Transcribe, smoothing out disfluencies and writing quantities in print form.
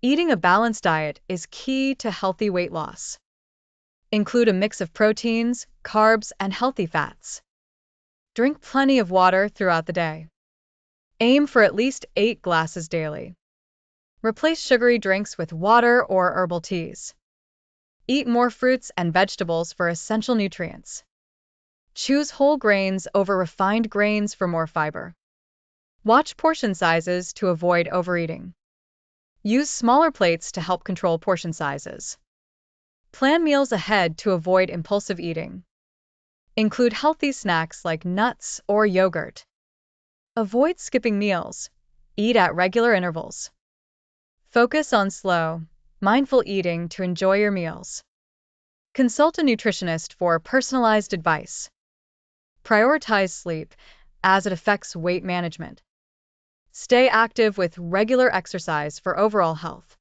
Eating a balanced diet is key to healthy weight loss. Include a mix of proteins, carbs, and healthy fats. Drink plenty of water throughout the day. Aim for at least 8 glasses daily. Replace sugary drinks with water or herbal teas. Eat more fruits and vegetables for essential nutrients. Choose whole grains over refined grains for more fiber. Watch portion sizes to avoid overeating. Use smaller plates to help control portion sizes. Plan meals ahead to avoid impulsive eating. Include healthy snacks like nuts or yogurt. Avoid skipping meals. Eat at regular intervals. Focus on slow, mindful eating to enjoy your meals. Consult a nutritionist for personalized advice. Prioritize sleep, as it affects weight management. Stay active with regular exercise for overall health.